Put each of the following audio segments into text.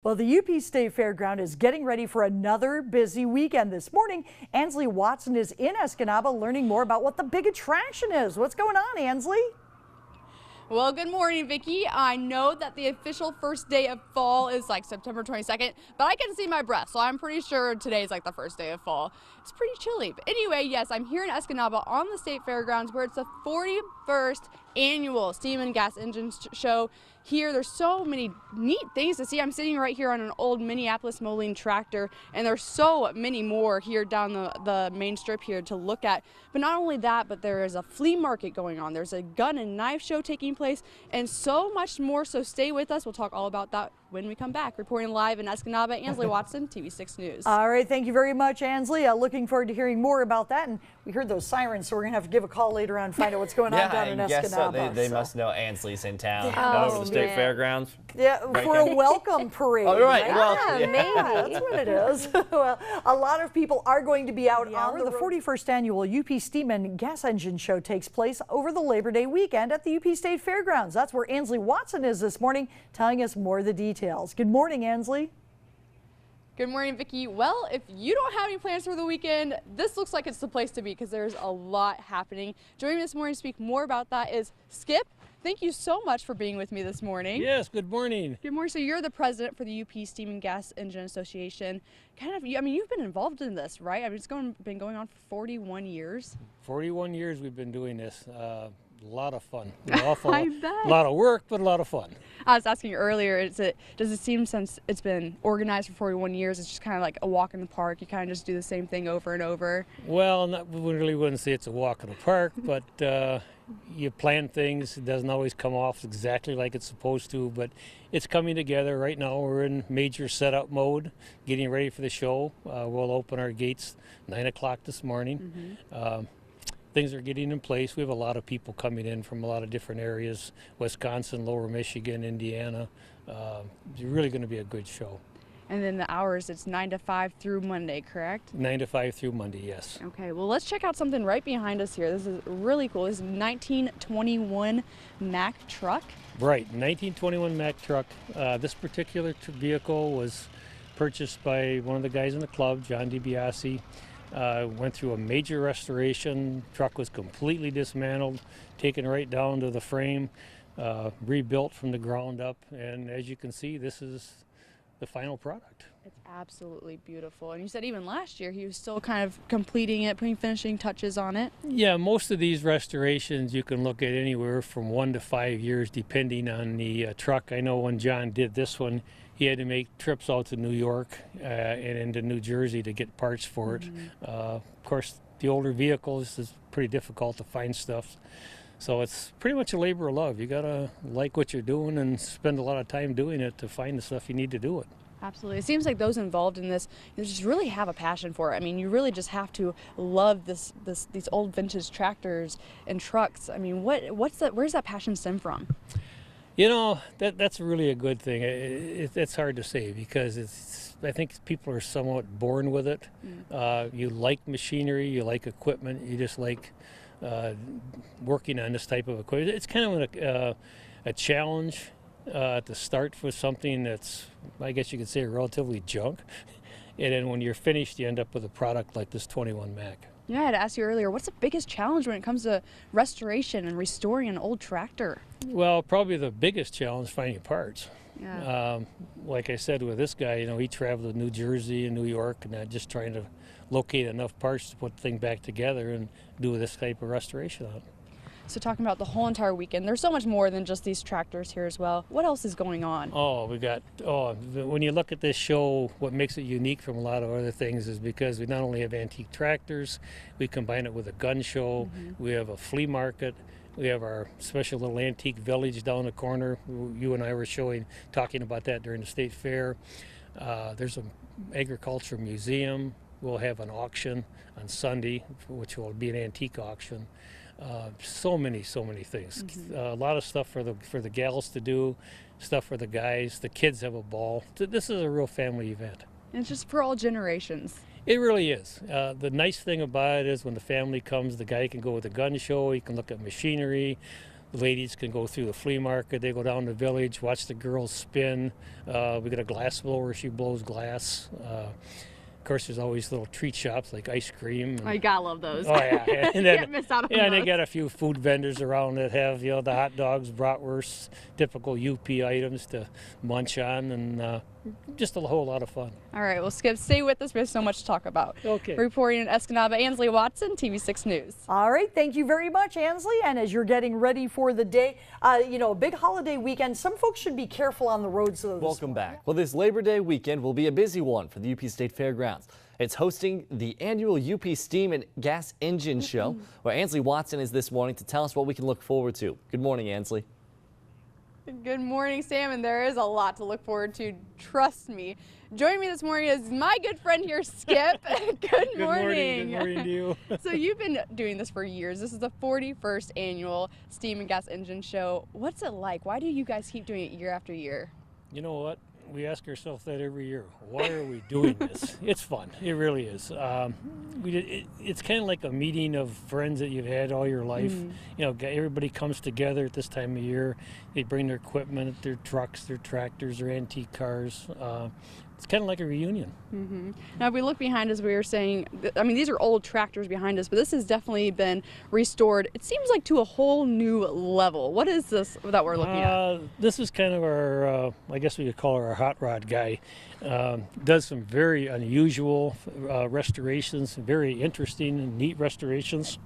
Well, the UP State Fairground is getting ready for another busy weekend. This morning, Ansley Watson is in Escanaba learning more about what the big attraction is. What's going on, Ansley? Well, good morning, Vicki. I know that the official first day of fall is like September 22nd, but I can see my breath, so I'm pretty sure today is like the first day of fall. It's pretty chilly. But anyway, yes, I'm here in Escanaba on the State Fairgrounds where it's the 41st annual Steam and Gas Engine Show. Here, there's so many neat things to see. I'm sitting right here on an old Minneapolis Moline tractor, and there's so many more here down the main strip here to look at. But not only that, but there is a flea market going on. There's a gun and knife show taking place, and so much more. So stay with us. We'll talk all about that when we come back. Reporting live in Escanaba, Ansley Watson, TV6 News. All right, thank you very much, Ansley. Looking forward to hearing more about that. And we heard those sirens, so we're going to have to give a call later on and find out what's going on down in Escanaba. So. They must know Ansley's in town. Oh, Over the State Fairgrounds. Yeah, for a welcome parade. Oh, right. Right? Well, Maybe. That's what it is. Well, a lot of people are going to be out on the 41st annual UP Steam and Gas Engine Show takes place over the Labor Day weekend at the UP State Fairgrounds. That's where Ansley Watson is this morning, telling us more of the details. Good morning, Ansley. Good morning, Vicki. Well, if you don't have any plans for the weekend, this looks like it's the place to be because there's a lot happening. Joining me this morning to speak more about that is Skip. Thank you so much for being with me this morning. Yes, good morning. Good morning. So you're the president for the UP Steam and Gas Engine Association. I mean, you've been involved in this, right? I mean, it's been going on for 41 years. 41 years we've been doing this. A lot of fun. A bet. lot of work, but a lot of fun. I was asking earlier, does it seem, since it's been organized for 41 years, it's just kind of like a walk in the park? You kind of just do the same thing over and over? Well, we really wouldn't say it's a walk in the park, but you plan things. It doesn't always come off exactly like it's supposed to, but it's coming together. Right now we're in major setup mode, getting ready for the show. We'll open our gates 9 o'clock this morning. Things are getting in place. We have a lot of people coming in from a lot of different areas, Wisconsin, Lower Michigan, Indiana. It's really going to be a good show. And then the hours, it's 9 to 5 through Monday, correct? 9 to 5 through Monday, yes. Okay, well, let's check out something right behind us here. This is really cool. This is a 1921 Mack truck. Right, 1921 Mack truck. This particular vehicle was purchased by one of the guys in the club, John DiBiase. Went through a major restoration. Truck was completely dismantled, taken right down to the frame, rebuilt from the ground up. And as you can see, this is the final product. It's absolutely beautiful. And you said even last year he was still kind of completing it, putting finishing touches on it. Yeah, most of these restorations you can look at anywhere from 1 to 5 years depending on the truck. I know when John did this one, he had to make trips out to New York and into New Jersey to get parts for it. Of course, the older vehicles is pretty difficult to find stuff. So it's pretty much a labor of love. You gotta like what you're doing and spend a lot of time doing it to find the stuff you need to do it. Absolutely. It seems like those involved in this, you just really have a passion for it. I mean, you really just have to love these old vintage tractors and trucks. I mean, where's that passion stem from? You know, that's really a good thing. It's hard to say because I think people are somewhat born with it. You like machinery, you like equipment, you just like working on this type of equipment. It's kind of a challenge to start with something that's, I guess you could say, relatively junk. And then when you're finished, you end up with a product like this 21 Mack. Yeah, I had asked you earlier, what's the biggest challenge when it comes to restoration and restoring an old tractor? Well, probably the biggest challenge is finding parts. Yeah. Like I said with this guy, you know, he traveled to New Jersey and New York and just trying to locate enough parts to put the thing back together and do this type of restoration on it. So talking about the whole entire weekend, there's so much more than just these tractors here as well. What else is going on? When you look at this show, what makes it unique from a lot of other things is because we not only have antique tractors, we combine it with a gun show, we have a flea market, we have our special little antique village down the corner. You and I were talking about that during the state fair. There's an agriculture museum. We'll have an auction on Sunday, which will be an antique auction. So many things. A lot of stuff for the gals to do, stuff for the guys. The kids have a ball. This is a real family event. And it's just for all generations. It really is. The nice thing about it is when the family comes, the guy can go with the gun show, he can look at machinery. The ladies can go through the flea market. They go down the village, watch the girls spin. We got a glass blower. She blows glass. Of course, there's always little treat shops like ice cream. And, I gotta love those. oh yeah, and You can't miss out on and they those. got a few food vendors around that have the hot dogs, bratwursts, typical UP items to munch on, and just a whole lot of fun. All right, well, Skip, stay with us. We have so much to talk about. Okay. Reporting in Escanaba, Ansley Watson, TV6 News. All right, thank you very much, Ansley. And as you're getting ready for the day, a big holiday weekend, some folks should be careful on the roads. Welcome back. Well, this Labor Day weekend will be a busy one for the UP State Fairgrounds. It's hosting the annual UP Steam and Gas Engine Show, where Ansley Watson is this morning to tell us what we can look forward to. Good morning, Ansley. Good morning, Sam, and there is a lot to look forward to. Trust me. Joining me this morning is my good friend here, Skip. Good morning. Good morning to you. So you've been doing this for years. This is the 41st annual Steam and Gas Engine Show. What's it like? Why do you guys keep doing it year after year? You know what? We ask ourselves that every year. Why are we doing this? It's fun. It really is. It's kind of like a meeting of friends that you've had all your life. Everybody comes together at this time of year. They bring their equipment, their trucks, their tractors, their antique cars. It's kind of like a reunion. Now, if we look behind us, we were saying, these are old tractors behind us, but this has definitely been restored. It seems like to a whole new level. What is this that we're looking at? This is kind of our, I guess we could call her our hot rod guy. Does some very unusual restorations, very interesting and neat restorations.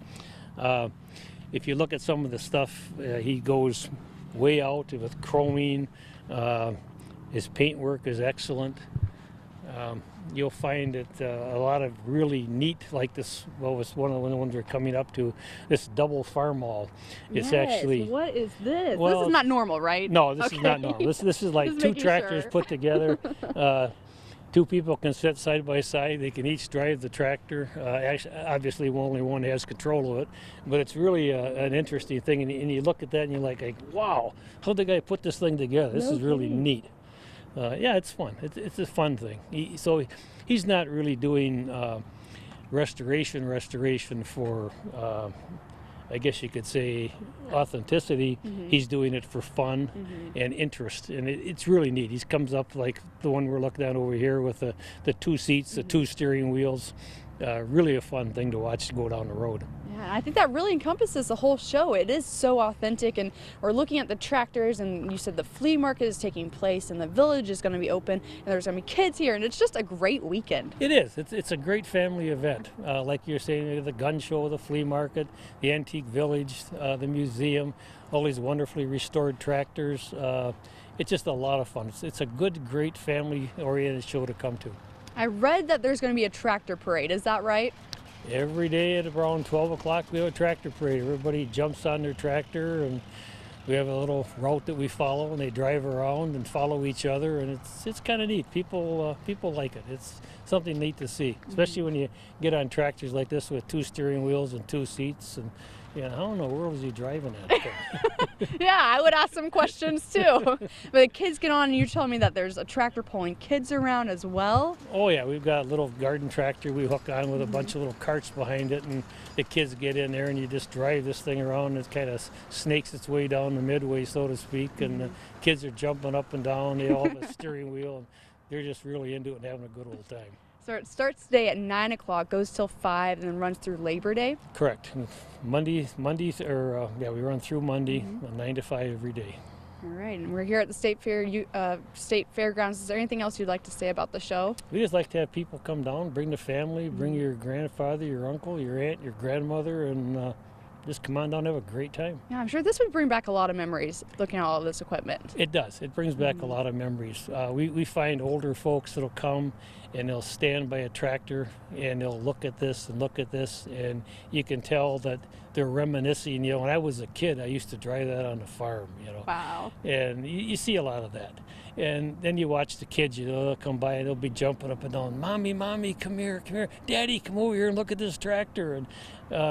If you look at some of the stuff, he goes way out with chroming. His paintwork is excellent. You'll find that a lot of really neat, like this, was one of the ones we're coming up to, this double farmall. It's actually... What is this? Well, this is not normal, right? No, this is not normal. This is like Just two making tractors sure. put together. Two people can sit side by side. They can each drive the tractor. Actually, obviously, only one has control of it. But it's really an interesting thing. And you look at that and you're like, wow, how'd the guy put this thing together? This is really neat. Yeah, it's fun. It's a fun thing. So he's not really doing restoration for, I guess you could say, authenticity. He's doing it for fun and interest, and it's really neat. He comes up like the one we're looking at over here with the two seats, the two steering wheels. Really a fun thing to watch go down the road. Yeah, I think that really encompasses the whole show. It is so authentic, and we're looking at the tractors, and you said the flea market is taking place, and the village is going to be open, and there's going to be kids here, and it's just a great weekend. It is. It's a great family event. Like you're saying, the gun show, the flea market, the antique village, the museum, all these wonderfully restored tractors. It's just a lot of fun. It's a good, great family-oriented show to come to. I read that there's going to be a tractor parade. Is that right? Every day at around 12 o'clock we have a tractor parade. Everybody jumps on their tractor, and we have a little route that we follow, and they drive around and follow each other, and it's kind of neat. People like it. It's something neat to see, especially when you get on tractors like this with two steering wheels and two seats. And how in the world is he driving that? Yeah, I would ask some questions too. But the kids get on, and you're telling me that there's a tractor pulling kids around as well? Oh yeah, we've got a little garden tractor we hook on with a bunch of little carts behind it, and the kids get in there and you just drive this thing around, and it kind of snakes its way down the midway, so to speak, and the kids are jumping up and down. They all have a steering wheel, and they're just really into it and having a good old time. So it starts today at 9 o'clock, goes till 5, and then runs through Labor Day? Correct. We run through Monday, 9 to 5 every day. All right, and we're here at the State Fairgrounds. Is there anything else you'd like to say about the show? We just like to have people come down, bring the family, bring your grandfather, your uncle, your aunt, your grandmother, and just come on down and have a great time. Yeah, I'm sure this would bring back a lot of memories, looking at all of this equipment. It does. It brings back a lot of memories. We find older folks that'll come and they'll stand by a tractor and they'll look at this, and you can tell that they're reminiscing. When I was a kid, I used to drive that on the farm, Wow. And you see a lot of that. And then you watch the kids, they'll come by and they'll be jumping up and down. Mommy, come here. Daddy, come over here and look at this tractor. And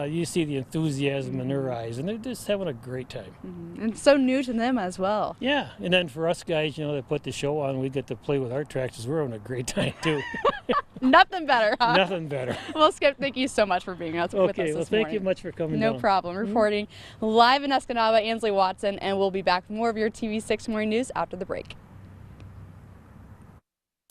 you see the enthusiasm in their eyes, and they're just having a great time. And so new to them as well. Yeah, and then for us guys, you know, that put the show on, we get to play with our tractors. We're having a great time too. Nothing better, huh? Nothing better. Well, Skip, thank you so much for being with us this Okay, well, thank you much for coming No down. problem. Reporting live in Escanaba, Ansley Watson, and we'll be back with more of your TV6 Morning News after the break.